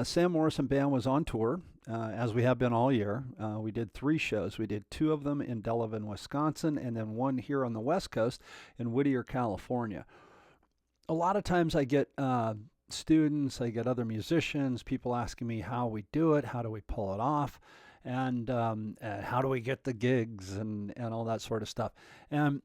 Sam Morrison Band was on tour, as we have been all year. We did 3 shows. We did 2 of them in Delavan, Wisconsin, and then 1 here on the West Coast in Whittier, California. A lot of times I get students, I get other musicians, people asking me how we do it, how do we pull it off, and how do we get the gigs and all that sort of stuff. And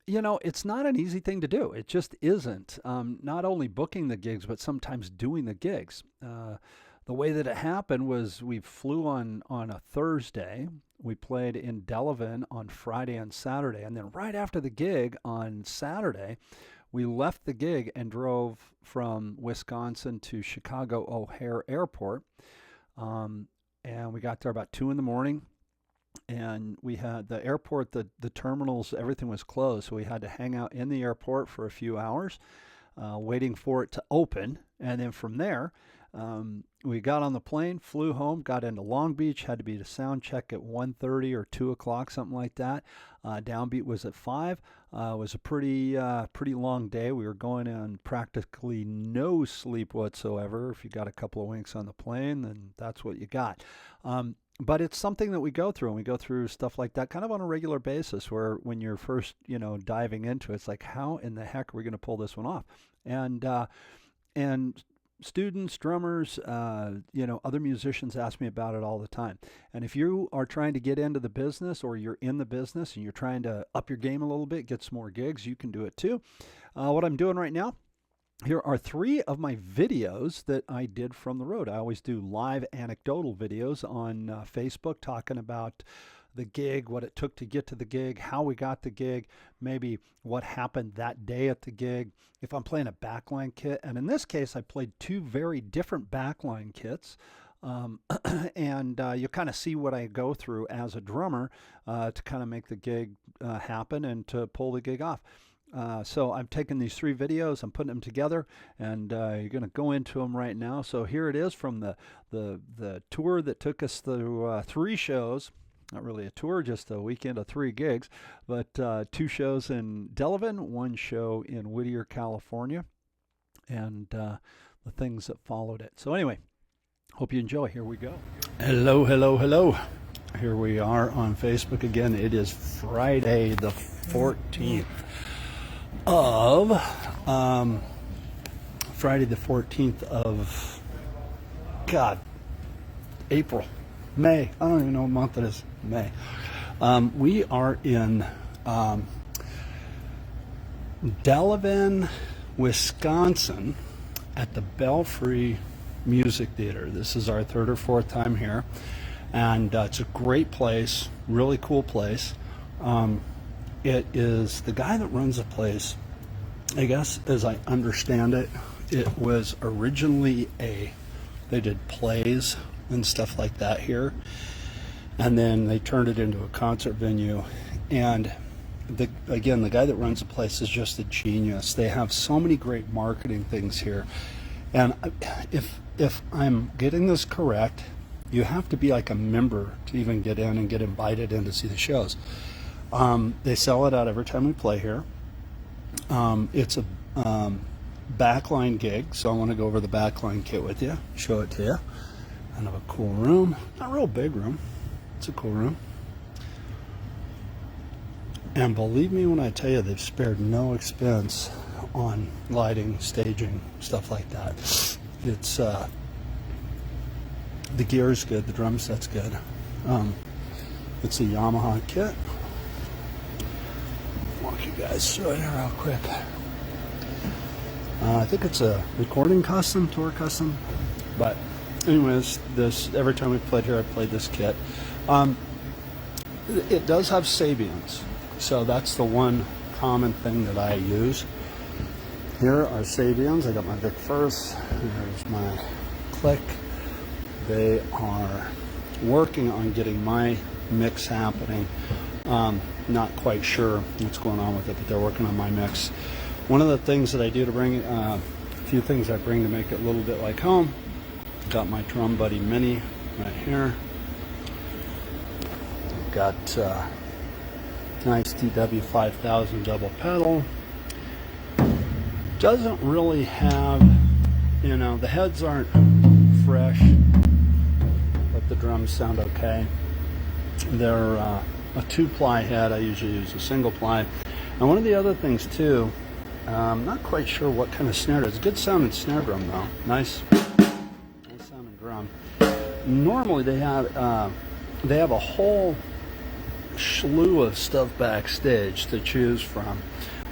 it's not an easy thing to do. It just isn't. Not only booking the gigs, but sometimes doing the gigs. The way that it happened was we flew on a Thursday. We played in Delavan on Friday and Saturday. And then right after the gig on Saturday, we left the gig and drove from Wisconsin to Chicago O'Hare Airport. And we got there about 2 in the morning. And we had the airport, the terminals, everything was closed. So we had to hang out in the airport for a few hours, waiting for it to open. And then from there, we got on the plane, flew home, got into Long Beach, had to be to sound check at 1:30 or 2 o'clock, something like that. Downbeat was at 5. It was a pretty long day. We were going on practically no sleep whatsoever. If you got a couple of winks on the plane, then that's what you got. But it's something that we go through, and we go through stuff like that kind of on a regular basis, where when you're first, diving into it, it's like, how in the heck are we going to pull this one off? And students, drummers, other musicians ask me about it all the time. And if you are trying to get into the business, or you're in the business and you're trying to up your game a little bit, get some more gigs, you can do it too. What I'm doing right now, here are 3 of my videos that I did from the road. I always do live anecdotal videos on Facebook talking about the gig, what it took to get to the gig, how we got the gig, maybe what happened that day at the gig, if I'm playing a backline kit. And in this case, I played 2 very different backline kits. And you kind of see what I go through as a drummer to kind of make the gig happen and to pull the gig off. So I'm taking these 3 videos, I'm putting them together, and you're going to go into them right now. So here it is from the tour that took us through 3 shows. Not really a tour, just a weekend of 3 gigs, but 2 shows in Delavan, 1 show in Whittier, California, and the things that followed it. So anyway, hope you enjoy. Here we go. Hello, hello, hello. Here we are on Facebook again. It is Friday the 14th of April, May. I don't even know what month it is. May. We are in Delavan, Wisconsin, at the Belfry Music Theater. This is our 3rd or 4th time here, and it's a great place, really cool place. It is the guy that runs the place, I guess, as I understand it, it was originally they did plays and stuff like that here, and then they turned it into a concert venue. And the guy that runs the place is just a genius. They have so many great marketing things here, and if I'm getting this correct, you have to be like a member to even get in and get invited in to see the shows. They sell it out every time we play here. It's a backline gig, so I want to go over the backline kit with you, show it to you. Kind of a cool room, not a real big room. It's a cool room. And believe me when I tell you, they've spared no expense on lighting, staging, stuff like that. It's the gear's good, the drum set's good. It's a Yamaha kit. Walk you guys through it here real quick. I think it's a recording custom, tour custom, but anyways, this every time we played here, I played this kit. It does have Sabians, so that's the one common thing that I use. Here are Sabians. I got my Vic First. Here's my click. They are working on getting my mix happening. Not quite sure what's going on with it, but they're working on my mix. One of the things that I do to bring, a few things I bring to make it a little bit like home. Got my Drum Buddy Mini right here. Got nice DW5000 double pedal. Doesn't really have, the heads aren't fresh, but the drums sound okay. They're a 2-ply head. I usually use a single ply. And one of the other things too, I'm not quite sure what kind of snare it is. Good sounding snare drum though. Nice sounding drum. Normally they have a whole slew of stuff backstage to choose from.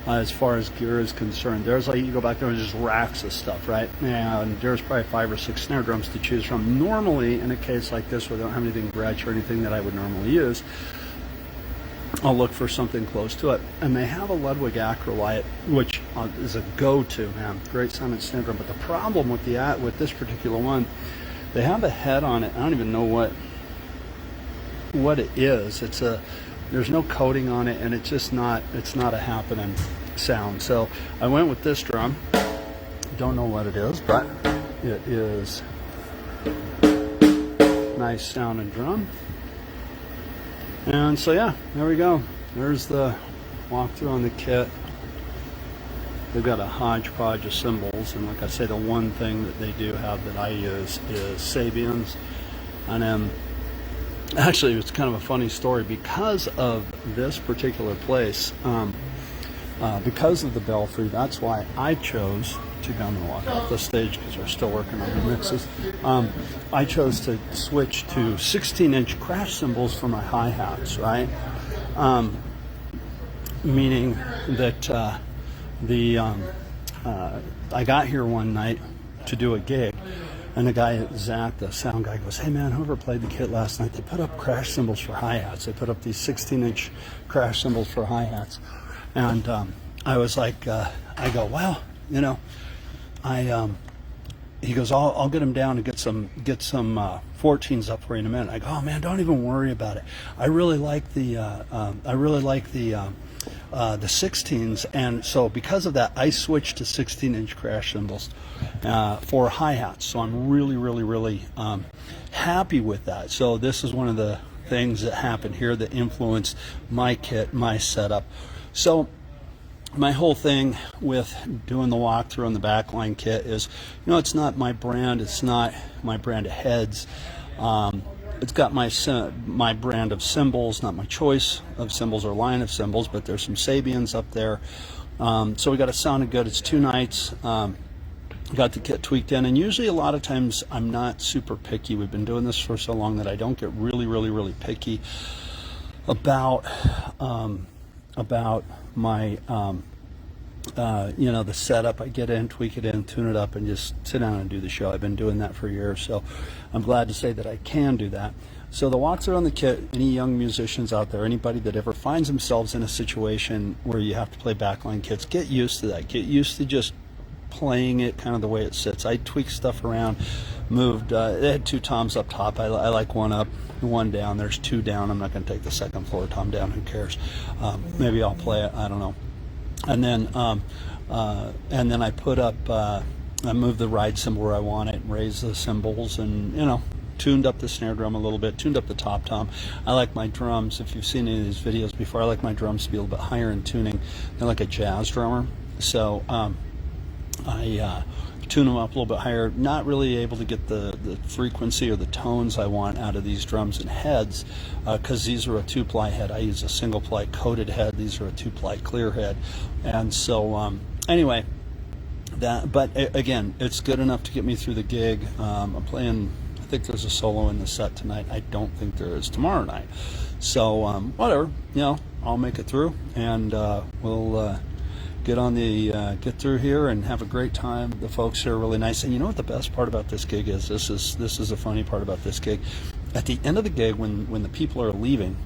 As far as gear is concerned, there's like, you go back there and just racks of stuff, right? And there's probably 5 or 6 snare drums to choose from. Normally, in a case like this where they don't have anything gretsch or anything that I would normally use, I'll look for something close to it. And they have a Ludwig Acrolite, which is a go-to, man. Great sounding snare drum. But the problem with this particular one, they have a head on it. I don't even know what it is. There's no coating on it, and it's not a happening sound. So I went with this drum. Don't know what it is, but it is nice sounding drum. And so yeah, there we go. There's the walkthrough on the kit. They've got a hodgepodge of cymbals, and like I say, the one thing that they do have that I use is Sabians. And then actually, it's kind of a funny story. Because of this particular place, because of the Belfry, that's why I chose to go and walk off the stage, because we're still working on the mixes. I chose to switch to 16-inch crash cymbals for my hi-hats, right? Meaning that I got here one night to do a gig, and the guy, Zach, the sound guy, goes, "Hey man, whoever played the kit last night, they put up crash cymbals for hi-hats. They put up these 16-inch crash cymbals for hi-hats." And I was like, I go, "Well, you know," he goes, "I'll get them down and get some 14s up for you in a minute." I go, "Oh man, don't even worry about it. I really like the 16s," and so because of that, I switched to 16-inch crash cymbals for hi-hats. So I'm really happy with that. So this is one of the things that happened here that influenced my kit, my setup. So my whole thing with doing the walkthrough on the Backline kit is, it's not my brand. It's not my brand of heads. It's got my brand of cymbals, not my choice of cymbals or line of cymbals, but there's some Sabians up there. So we got it sounded good. It's 2 nights. Got the kit tweaked in, and usually a lot of times I'm not super picky. We've been doing this for so long that I don't get really picky about my the setup. I get in, tweak it in, tune it up, and just sit down and do the show. I've been doing that for years, so I'm glad to say that I can do that. So the walkthrough on the kit, any young musicians out there, anybody that ever finds themselves in a situation where you have to play Backline kits, get used to that. Get used to just playing it kind of the way it sits. I tweaked stuff around, moved, they had 2 toms up top. I like one up, one down. There's 2 down. I'm not going to take the 2nd floor tom down. Who cares? Maybe I'll play it. I don't know. And then I put up, I moved the ride cymbal where I want it, raised the cymbals, and tuned up the snare drum a little bit, tuned up the top tom. I like my drums, if you've seen any of these videos before, I like my drums to be a little bit higher in tuning than like a jazz drummer. So I tune them up a little bit higher, not really able to get the frequency or the tones I want out of these drums and heads, because these are a 2-ply head. I use a single-ply coated head. These are a 2-ply clear head. And so anyway, but again, it's good enough to get me through the gig. I'm playing, I think there's a solo in the set tonight. I don't think there is tomorrow night. So whatever, I'll make it through, and we'll get through here and have a great time. The folks here are really nice. And you know what the best part about this gig is? This is the funny part about this gig. At the end of the gig, when the people are leaving,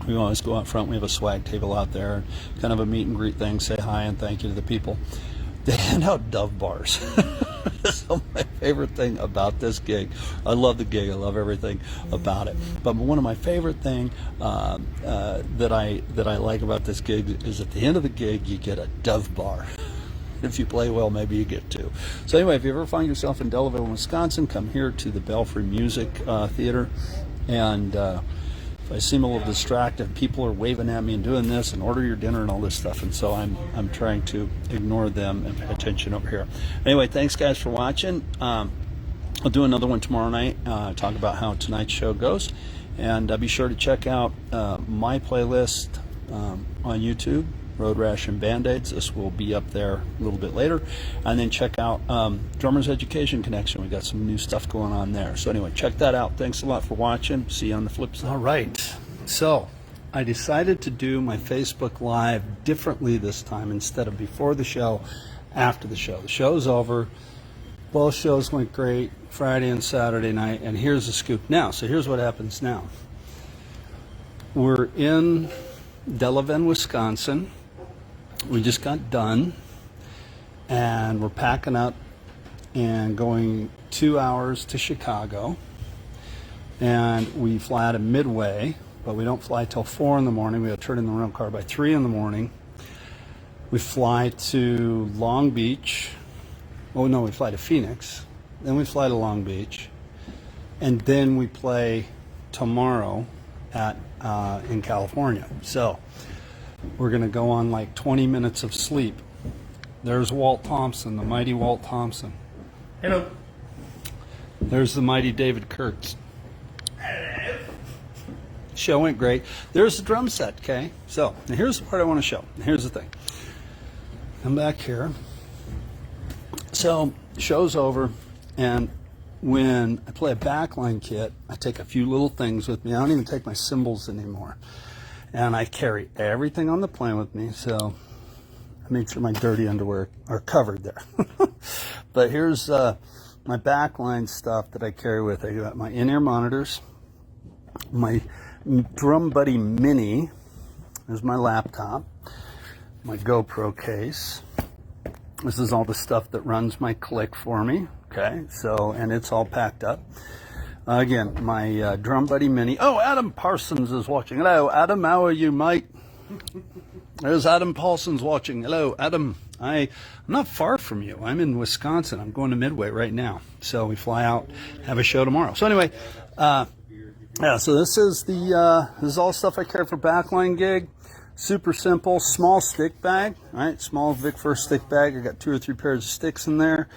we always go out front. We have a swag table out there, kind of a meet and greet thing, say hi and thank you to the people. They hand out Dove bars. So my favorite thing about this gig, I love the gig, I love everything about it, but one of my favorite thing that I like about this gig is at the end of the gig you get a Dove bar. If you play well, maybe you get 2. So anyway, if you ever find yourself in Delavan, Wisconsin, come here to the Belfry Music Theater, and if I seem a little distracted, people are waving at me and doing this and order your dinner and all this stuff, and so I'm trying to ignore them and pay attention over here. Anyway, thanks guys for watching. I'll do another one tomorrow night, talk about how tonight's show goes. And be sure to check out my playlist on YouTube, Road Rash and Band-Aids. This will be up there a little bit later. And then check out Drummers Education Connection. We got some new stuff going on there. So anyway, check that out. Thanks a lot for watching. See you on the flip side. All right. So I decided to do my Facebook Live differently this time. Instead of before the show, after the show. The show's over. Both shows went great, Friday and Saturday night, and here's the scoop now. So here's what happens now. We're in Delavan, Wisconsin. We just got done, and we're packing up and going 2 hours to Chicago. And we fly out of Midway, but we don't fly till 4 in the morning. We have to turn in the rental car by 3 in the morning. We fly to Long Beach. Oh no, we fly to Phoenix, then we fly to Long Beach, and then we play tomorrow at in California. So we're gonna go on like 20 minutes of sleep. There's Walt Thompson, the mighty Walt Thompson. Hello. There's the mighty David Kurtz. Show went great. There's the drum set, okay? So now here's the part I want to show. Here's the thing. Come back here. So, show's over, and when I play a backline kit, I take a few little things with me. I don't even take my cymbals anymore. And I carry everything on the plane with me, so I make sure my dirty underwear are covered there. But here's my backline stuff that I carry with. I got my in-ear monitors, my Drum Buddy Mini, there's my laptop, my GoPro case. This is all the stuff that runs my click for me, okay? So, and it's all packed up. Again, my Drum Buddy Mini. Oh, Adam Parsons is watching. Hello, Adam. How are you, mate? There's Adam Parsons watching. Hello, Adam. I'm not far from you. I'm in Wisconsin. I'm going to Midway right now. So we fly out, have a show tomorrow. So anyway, yeah. So this is all stuff I carry for backline gig. Super simple, small stick bag, right? Small Vic First stick bag. I got 2 or 3 pairs of sticks in there.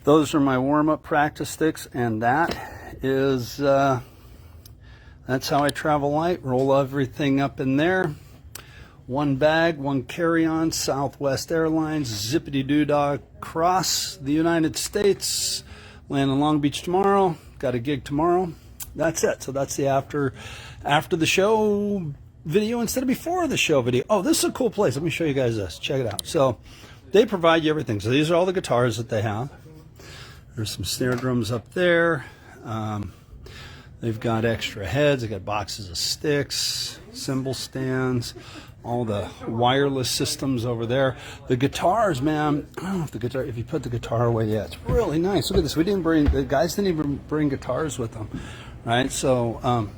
Those are my warm-up practice sticks, and that is, that's how I travel light. Roll everything up in there. 1 bag, 1 carry-on, Southwest Airlines, zippity-doo-dah, across the United States. Land in Long Beach tomorrow. Got a gig tomorrow. That's it. So that's the after the show video instead of before the show video. Oh, this is a cool place. Let me show you guys this. Check it out. So they provide you everything. So these are all the guitars that they have. There's some snare drums up there. They've got extra heads. They got boxes of sticks, cymbal stands, all the wireless systems over there. The guitars, man. I don't know if the guitar, if you put the guitar away, yeah, it's really nice. Look at this. The guys didn't even bring guitars with them, right? So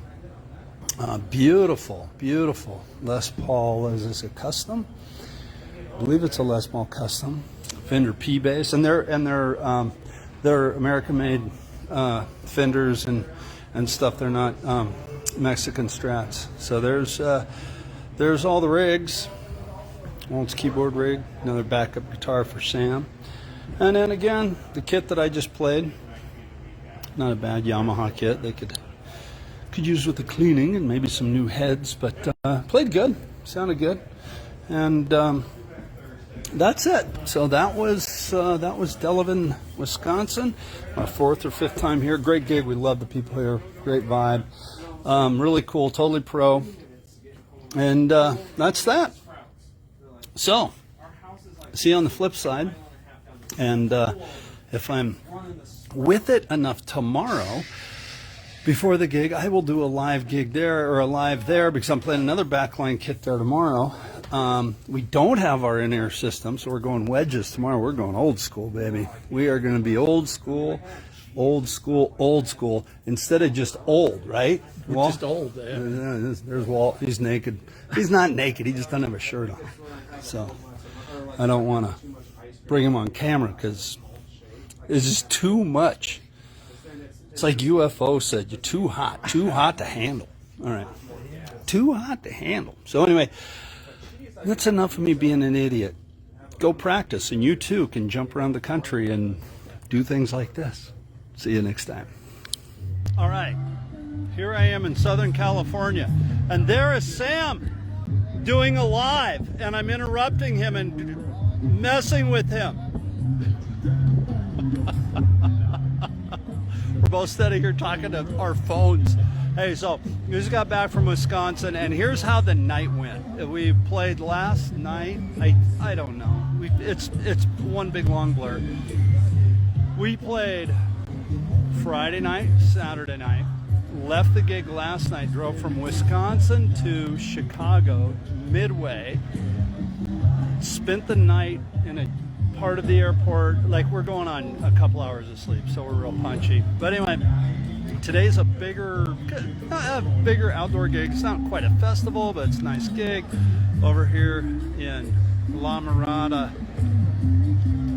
beautiful, beautiful Les Paul. Is this a custom? I believe it's a Les Paul custom. Fender P bass, and they're American-made Fenders and stuff. They're not Mexican Strats. So there's all the rigs. Walt's keyboard rig, another backup guitar for Sam, and then again the kit that I just played. Not a bad Yamaha kit. They could use with the cleaning and maybe some new heads, but played good, sounded good, and that's it. So that was Delavan, Wisconsin, my 4th or 5th time here. Great gig. We love the people here. Great vibe. Really cool. Totally pro. And that's that. So see you on the flip side. And if I'm with it enough tomorrow, before the gig, I will do a live gig there, or a live there, because I'm playing another backline kit there tomorrow. We don't have our in-ear system, so we're going wedges tomorrow. We're going old school, baby. We are going to be old school, old school, old school, instead of just old, right? Walt? Just old, yeah. There's Walt. He's naked. He's not naked. He just doesn't have a shirt on. So I don't want to bring him on camera because it's just too much. It's like UFO said, you're too hot to handle. All right, too hot to handle. So anyway, that's enough of me being an idiot. Go practice, and you too can jump around the country and do things like this. See you next time. All right, here I am in Southern California, and there is Sam doing a live, and I'm interrupting him and messing with him. We're both sitting here talking to our phones. Hey, so we just got back from Wisconsin, and here's how the night went. We played last night. I don't know. It's one big long blur. We played Friday night, Saturday night. Left the gig last night. Drove from Wisconsin to Chicago, Midway. Spent the night in a part of the airport. Like, we're going on a couple hours of sleep, so we're real punchy. But anyway, today's a bigger outdoor gig. It's not quite a festival, but it's a nice gig over here in La Mirada,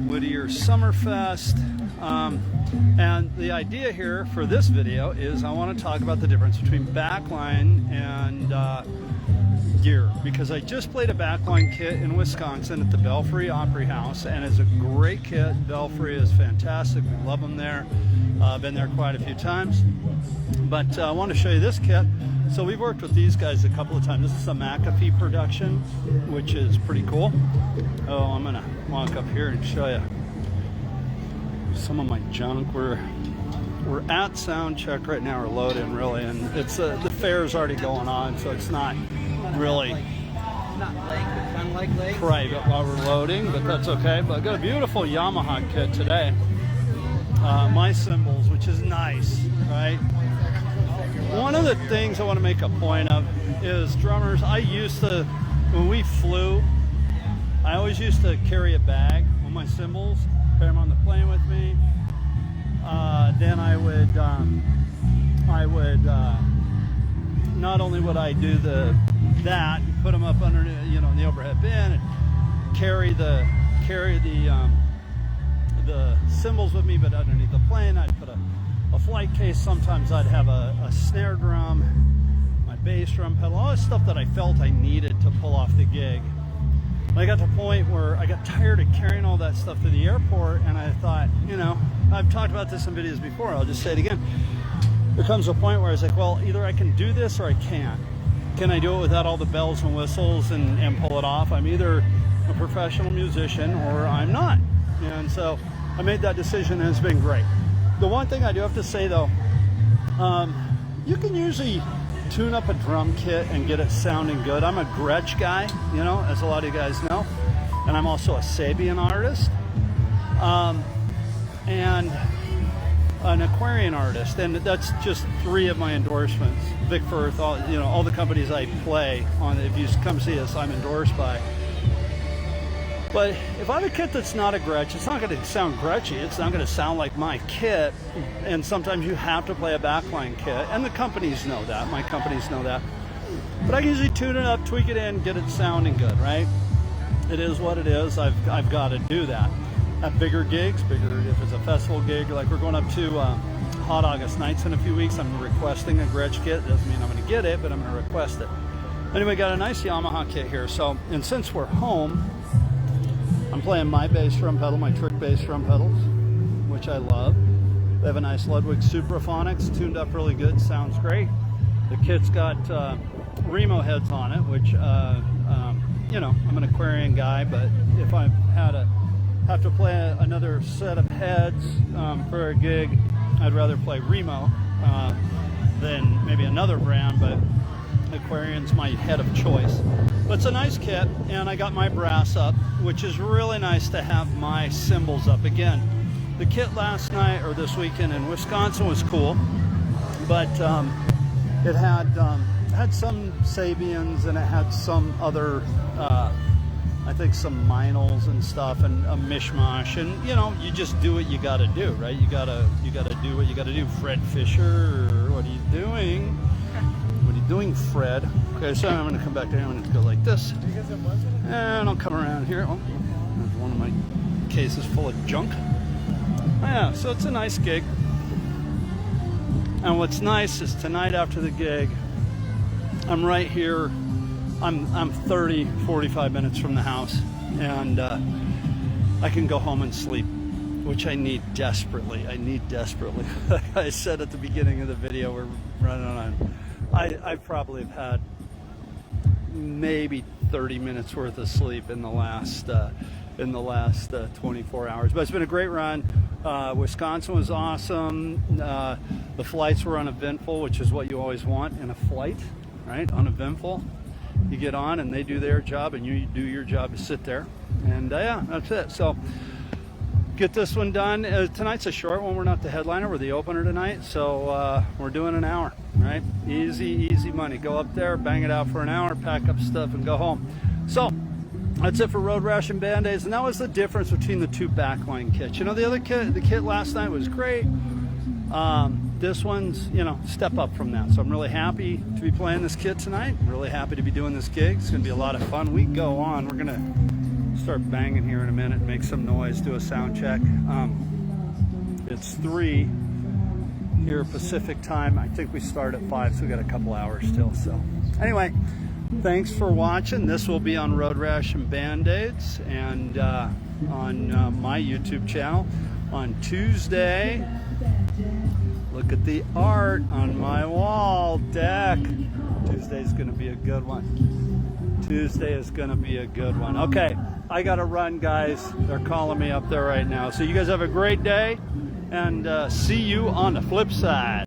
Whittier Summerfest. And the idea here for this video is I want to talk about the difference between backline and gear, because I just played a backline kit in Wisconsin at the Belfry Opry House, and it's a great kit. Belfry is fantastic. We love them there. I've been there quite a few times. But I want to show you this kit. So we've worked with these guys a couple of times. This is a McAfee production, which is pretty cool. Oh, I'm going to walk up here and show you some of my junk. We're at sound check right now. We're loading, really, and it's the fair's already going on, so it's not really private while we're loading, but that's okay. But I got a beautiful Yamaha kit today. My cymbals, which is nice, right? One of the things I want to make a point of is drummers. When we flew, I always used to carry a bag on my cymbals, carry them on the plane with me. Then I would not only would I do that, put them up under, in the overhead bin, and carry the cymbals with me, but underneath the plane I'd put a flight case. Sometimes I'd have a snare drum, my bass drum pedal, all this stuff that I felt I needed to pull off the gig. I got to the point where I got tired of carrying all that stuff to the airport, and I thought, I've talked about this in videos before, I'll just say it again. There comes a point where I was like, well, either I can do this or I can't. Can I do it without all the bells and whistles and pull it off? I'm either a professional musician or I'm not. And so I made that decision, and it's been great. The one thing I do have to say, though, you can usually tune up a drum kit and get it sounding good. I'm a Gretsch guy, as a lot of you guys know, and I'm also a Sabian artist, and an Aquarian artist, and that's just 3 of my endorsements. Vic Firth, all the companies I play on. If you come see us, I'm endorsed by. But if I have a kit that's not a Gretsch, it's not going to sound Gretchy. It's not going to sound like my kit. And sometimes you have to play a backline kit. And the companies know that. My companies know that. But I can usually tune it up, tweak it in, get it sounding good, right? It is what it is. I've got to do that. At bigger gigs, if it's a festival gig, like we're going up to Hot August Nights in a few weeks, I'm requesting a Gretsch kit. Doesn't mean I'm going to get it, but I'm going to request it. Anyway, got a nice Yamaha kit here. So, and since we're home, I'm playing my bass drum pedal, my trick bass drum pedals, which I love. They have a nice Ludwig Supraphonics, tuned up really good, sounds great. The kit's got Remo heads on it, which, I'm an Aquarian guy, but if I have to play another set of heads for a gig, I'd rather play Remo than maybe another brand, but Aquarian's my head of choice. But it's a nice kit, and I got my brass up, which is really nice to have my cymbals up. Again, the kit last night or this weekend in Wisconsin was cool, but it had some Sabians, and it had some other I think some Meinls and stuff, and a mishmash, and you just do what you got to do, right? You gotta do what you got to do. Fred Fisher, what are you doing? What are you doing, Fred? Okay, so I'm going to come back down and go like this, and I'll come around here. Oh, there's one of my cases full of junk. Yeah, so it's a nice gig, and what's nice is tonight after the gig, I'm right here. I'm 30, 45 minutes from the house, and I can go home and sleep. which I need desperately. Like I said at the beginning of the video, we're running on. I probably have had maybe 30 minutes worth of sleep in the last 24 hours. But it's been a great run. Wisconsin was awesome. The flights were uneventful, which is what you always want in a flight, right? Uneventful. You get on and they do their job and you do your job to sit there. And yeah, that's it. So get this one done. Tonight's a short one. We're not the headliner. We're the opener tonight. So we're doing an hour, right? Easy money. Go up there, bang it out for an hour, pack up stuff and go home. So that's it for Road Rash and Band-Aids. And that was the difference between the two Backline kits. You know, the other kit, the kit last night was great. This one's, you know, step up from that. So I'm really happy to be playing this kit tonight. I'm really happy to be doing this gig. It's going to be a lot of fun. We go on. We're going to start banging here in a minute, make some noise, do a sound check. It's 3 here Pacific time. I think we start at 5, so we got a couple hours still. So anyway, thanks for watching. This will be on Road Rash and Band-Aids and on my YouTube channel on Tuesday. Look at the art on my wall deck. Tuesday's gonna be a good one. Tuesday is gonna be a good one. Okay, I gotta run, guys. They're calling me up there right now. So you guys have a great day and see you on the flip side.